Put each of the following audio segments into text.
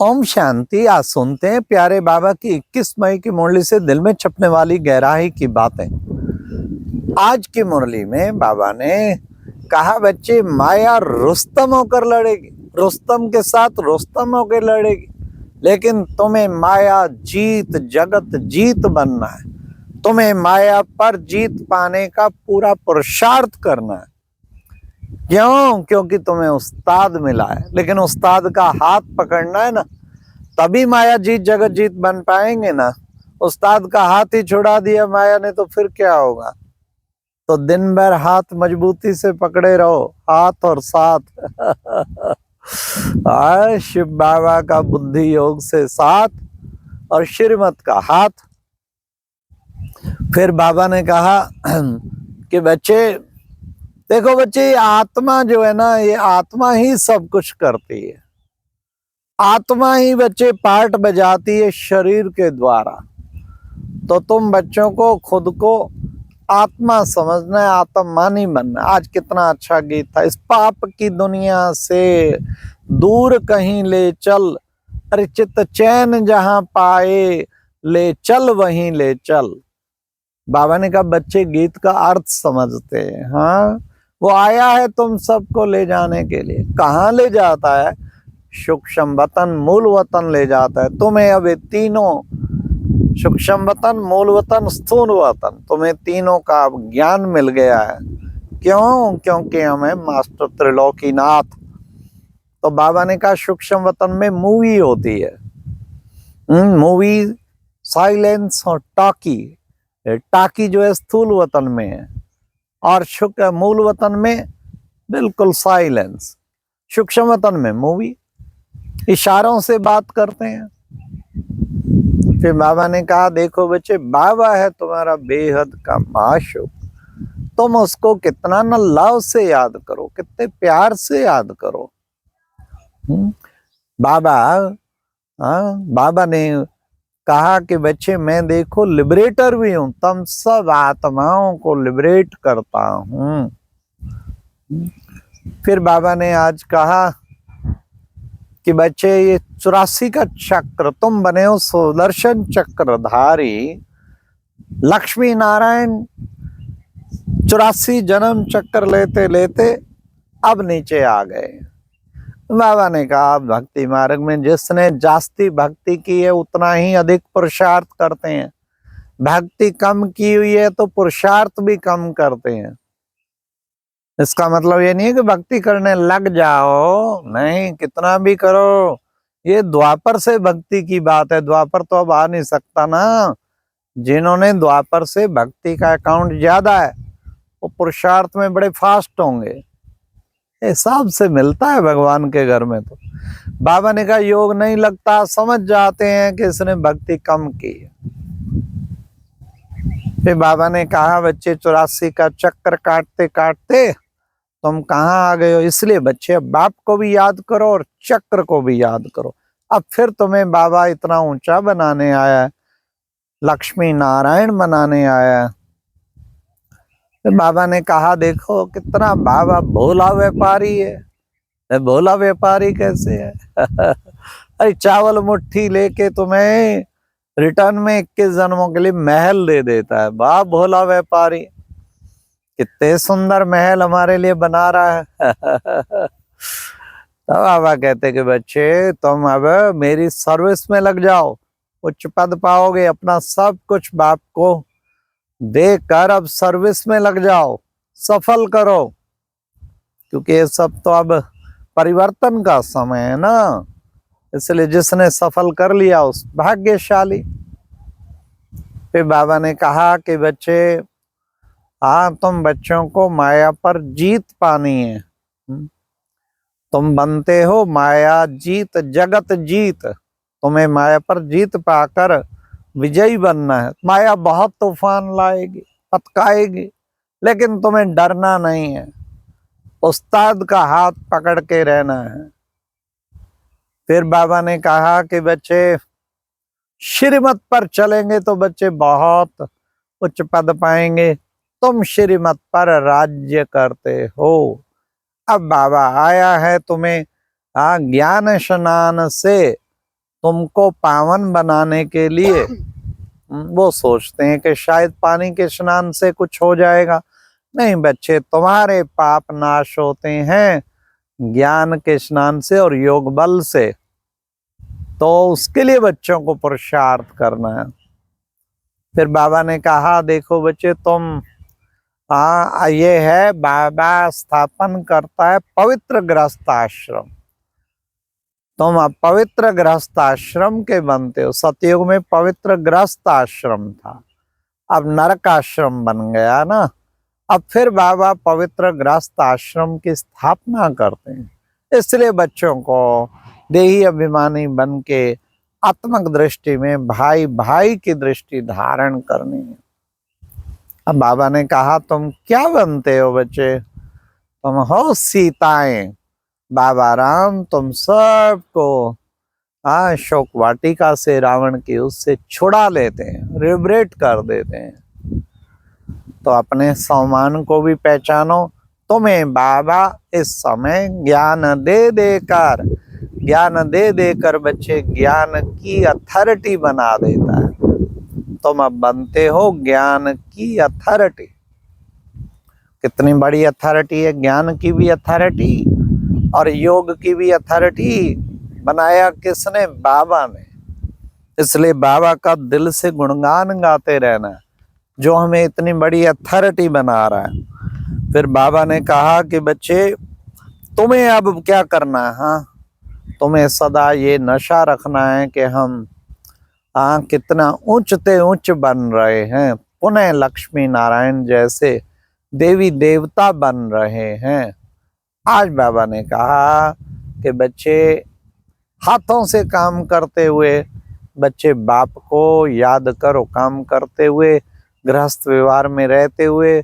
ओम शांति। आज सुनते हैं प्यारे बाबा की 21 मई की मुरली से दिल में छपने वाली गहराई की बातें। आज की मुरली में बाबा ने कहा, बच्चे माया रुस्तम होकर लड़ेगी, रुस्तम के साथ रुस्तम होकर लड़ेगी, लेकिन तुम्हें माया जीत जगत जीत बनना है। तुम्हें माया पर जीत पाने का पूरा पुरुषार्थ करना है। क्यों? क्योंकि तुम्हें उस्ताद मिला है, लेकिन उस्ताद का हाथ पकड़ना है ना, तभी माया जीत जगत जीत बन पाएंगे ना। उस्ताद का हाथ ही छुड़ा दिया माया ने तो फिर क्या होगा? तो दिन भर हाथ मजबूती से पकड़े रहो, हाथ और साथ। शिव बाबा का बुद्धि योग से साथ और श्रीमत का हाथ। फिर बाबा ने कहा कि बच्चे देखो, बच्चे ये आत्मा जो है ना, ये आत्मा ही सब कुछ करती है। आत्मा ही बच्चे पार्ट बजाती है शरीर के द्वारा। तो तुम बच्चों को खुद को आत्मा समझना है, आत्मा नहीं बनना। आज कितना अच्छा गीत था, इस पाप की दुनिया से दूर कहीं ले चल, अरे चित्त चैन जहां पाए, ले चल वहीं ले चल। बाबा ने कहा, बच्चे गीत का अर्थ समझते हैं। हाँ, वो आया है तुम सबको ले जाने के लिए। कहाँ ले जाता है? सूक्ष्म वतन मूल वतन ले जाता है तुम्हें। अब ये तीनों, सूक्ष्म वतन, मूल वतन, स्थूल वतन, तुम्हें तीनों का अब ज्ञान मिल गया है। क्यों? क्योंकि हमें मास्टर त्रिलोकीनाथ। तो बाबा ने कहा, सूक्ष्म वतन में मूवी होती है, मूवी, साइलेंस और टाकी। टाकी जो है स्थूल वतन में है, और मूल वतन में बिल्कुल साइलेंस। सूक्ष्म वतन में मूवी, इशारों से बात करते हैं। फिर बाबा ने कहा, देखो बच्चे, बाबा है तुम्हारा बेहद का माशूक। तुम उसको कितना न लव से याद करो, कितने प्यार से याद करो। बाबा ने कहा कि बच्चे, मैं देखो लिबरेटर भी हूं, तुम सब आत्माओं को लिबरेट करता हूं। फिर बाबा ने आज कहा कि बच्चे, ये 84 का चक्र, तुम बने हो सुदर्शन चक्रधारी। लक्ष्मी नारायण 84 जन्म चक्र लेते लेते अब नीचे आ गए। बाबा ने कहा, भक्ति मार्ग में जिसने जास्ती भक्ति की है उतना ही अधिक पुरुषार्थ करते हैं। भक्ति कम की हुई है तो पुरुषार्थ भी कम करते हैं। इसका मतलब ये नहीं है कि भक्ति करने लग जाओ, नहीं, कितना भी करो। ये द्वापर से भक्ति की बात है, द्वापर तो अब आ नहीं सकता ना। जिन्होंने द्वापर से भक्ति का अकाउंट ज्यादा है वो पुरुषार्थ में बड़े फास्ट होंगे। हिसाब से मिलता है भगवान के घर में। तो बाबा ने कहा, योग नहीं लगता, समझ जाते हैं कि इसने भक्ति कम की है। फिर बाबा ने कहा, बच्चे 84 का चक्र काटते काटते तुम कहाँ आ गए हो? इसलिए बच्चे बाप को भी याद करो और चक्र को भी याद करो। अब फिर तुम्हें बाबा इतना ऊंचा बनाने आया है, लक्ष्मी नारायण बनाने आया है। फिर बाबा ने कहा, देखो कितना बाबा भोला व्यापारी है। भोला व्यापारी कैसे है? अरे चावल मुट्ठी लेके तुम्हें रिटर्न में 21 जन्मों के लिए महल दे देता है। वाह भोला व्यापारी, कितने सुंदर महल हमारे लिए बना रहा है। तो बाबा कहते कि बच्चे, तुम अब मेरी सर्विस में लग जाओ, उच्च पद पाओगे। अपना सब कुछ बाप को देकर अब सर्विस में लग जाओ, सफल करो, क्योंकि ये सब तो अब परिवर्तन का समय है ना। इसलिए जिसने सफल कर लिया उस भाग्यशाली। फिर बाबा ने कहा कि बच्चे, हाँ, तुम बच्चों को माया पर जीत पानी है। तुम बनते हो माया जीत जगत जीत। तुम्हें माया पर जीत पाकर विजयी बनना है। माया बहुत तूफान लाएगी, पटकाएगी, लेकिन तुम्हें डरना नहीं है। उस्ताद का हाथ पकड़ के रहना है। फिर बाबा ने कहा कि बच्चे, श्रीमत पर चलेंगे तो बच्चे बहुत उच्च पद पाएंगे। तुम श्रीमत पर राज्य करते हो। अब बाबा आया है तुम्हें ज्ञान स्नान से तुमको पावन बनाने के लिए वो सोचते हैं कि शायद पानी के स्नान से कुछ हो जाएगा। नहीं बच्चे, तुम्हारे पाप नाश होते हैं ज्ञान के स्नान से और योग बल से। तो उसके लिए बच्चों को पुरुषार्थ करना है। फिर बाबा ने कहा देखो बच्चे, तुम ये है बाबा स्थापन करता है पवित्र गृहस्थ आश्रम। तुम अब पवित्र गृहस्थ आश्रम के बनते हो। सतयुग में पवित्र गृहस्थ आश्रम था, अब नरक आश्रम बन गया ना। अब फिर बाबा पवित्र गृहस्थ आश्रम की स्थापना करते हैं। इसलिए बच्चों को देही अभिमानी बन के आत्मक दृष्टि में भाई भाई की दृष्टि धारण करनी है। अब बाबा ने कहा तुम क्या बनते हो बच्चे? तुम हो सीताएं। बाबा राम तुम सबको शोक वाटिका से रावण की उससे छुड़ा लेते हैं, लिबरेट कर देते हैं। तो अपने सम्मान को भी पहचानो। तुम्हें बाबा इस समय ज्ञान दे देकर बच्चे ज्ञान की अथॉरिटी बना देता है। तुम अब बनते हो ज्ञान की अथॉरिटी। कितनी बड़ी अथॉरिटी है, ज्ञान की भी अथॉरिटी और योग की भी अथॉरिटी। बनाया किसने? बाबा ने। इसलिए बाबा का दिल से गुणगान गाते रहना, जो हमें इतनी बड़ी अथॉरिटी बना रहा है। फिर बाबा ने कहा कि बच्चे तुम्हें अब क्या करना है? हाँ, तुम्हें सदा ये नशा रखना है कि हम कितना ऊंचते ऊंच बन रहे हैं, पुनः लक्ष्मी नारायण जैसे देवी देवता बन रहे हैं। आज बाबा ने कहा कि बच्चे हाथों से काम करते हुए बच्चे बाप को याद करो, काम करते हुए गृहस्थ व्यवहार में रहते हुए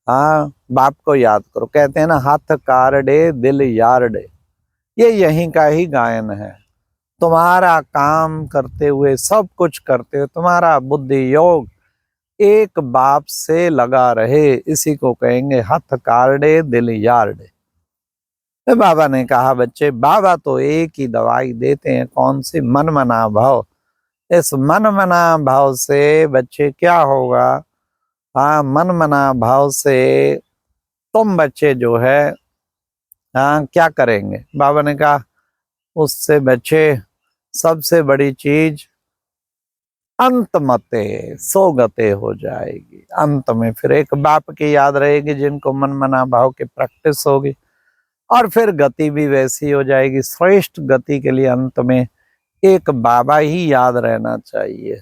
बाप को याद करो। कहते हैं ना, हाथ कारडे दिल यारडे, ये यहीं का ही गायन है। तुम्हारा काम करते हुए, सब कुछ करते हुए तुम्हारा बुद्धि योग एक बाप से लगा रहे, इसी को कहेंगे हाथ कारडे दिल यारडे। बाबा ने कहा बच्चे बाबा तो एक ही दवाई देते हैं, कौन सी? मन मना भाव। इस मन मना भाव से बच्चे क्या होगा? मन मना भाव से तुम बच्चे जो है क्या करेंगे? बाबा ने कहा उससे बच्चे सबसे बड़ी चीज अंत मते सोगते हो जाएगी। अंत में फिर एक बाप की याद रहेगी जिनको मन मना भाव की प्रैक्टिस होगी, और फिर गति भी वैसी हो जाएगी। श्रेष्ठ गति के लिए अंत में एक बाबा ही याद रहना चाहिए।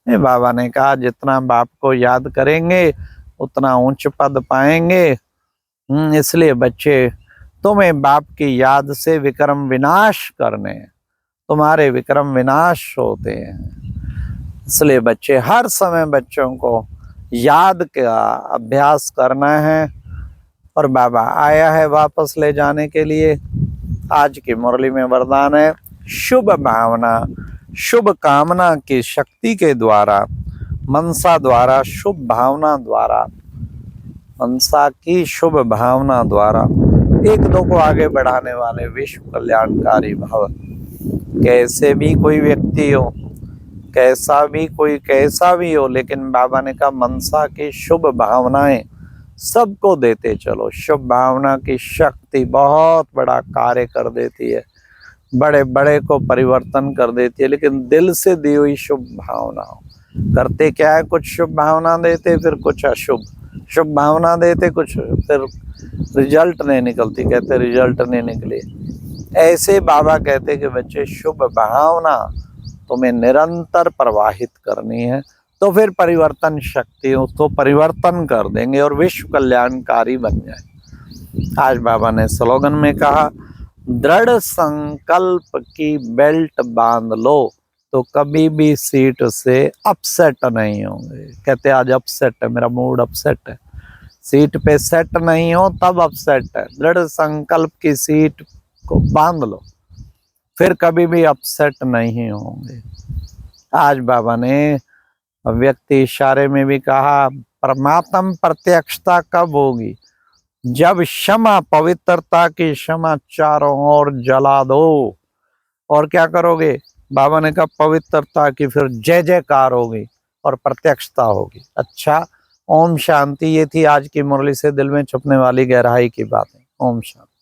बाबा ने कहा जितना बाप को याद करेंगे उतना उच्च पद पाएंगे। इसलिए बच्चे तुम्हें बाप की याद से विक्रम विनाश करने, तुम्हारे विक्रम विनाश होते हैं। इसलिए बच्चे हर समय बच्चों को याद का अभ्यास करना है। और बाबा आया है वापस ले जाने के लिए। आज की मुरली में वरदान है शुभ भावना, शुभ कामना की शक्ति के द्वारा, मनसा द्वारा, शुभ भावना द्वारा, मनसा की शुभ भावना द्वारा एक दो को आगे बढ़ाने वाले विश्व कल्याणकारी भव। कैसे भी कोई व्यक्ति हो, कैसा भी हो, लेकिन बाबा ने कहा मनसा की शुभ भावनाएं सबको देते चलो। शुभ भावना की शक्ति बहुत बड़ा कार्य कर देती है, बड़े बड़े को परिवर्तन कर देती है। लेकिन दिल से दी हुई शुभ भावना करते क्या है? कुछ शुभ भावना देते, फिर कुछ अशुभ। शुभ भावना देते कुछ, फिर रिजल्ट नहीं निकलती, कहते रिजल्ट नहीं निकले। ऐसे बाबा कहते कि बच्चे शुभ भावना तुम्हें निरंतर प्रवाहित करनी है, तो फिर परिवर्तन शक्ति उसको परिवर्तन कर देंगे और विश्व कल्याणकारी बन जाए। आज बाबा ने स्लोगन में कहा दृढ़ संकल्प की बेल्ट बांध लो तो कभी भी सीट से अपसेट नहीं होंगे। कहते आज अपसेट है, मेरा मूड अपसेट है, सीट पे सेट नहीं हो तब अपसेट है। दृढ़ संकल्प की सीट को बांध लो, फिर कभी भी अपसेट नहीं होंगे। आज बाबा ने व्यक्ति इशारे में भी कहा परमात्म प्रत्यक्षता कब होगी? जब क्षमा, पवित्रता की क्षमा चारों ओर जला दो। और क्या करोगे? बाबा ने कहा पवित्रता की फिर जय जयकार होगी और प्रत्यक्षता होगी। अच्छा, ओम शांति। ये थी आज की मुरली से दिल में छुपने वाली गहराई की बातें। ओम शांति।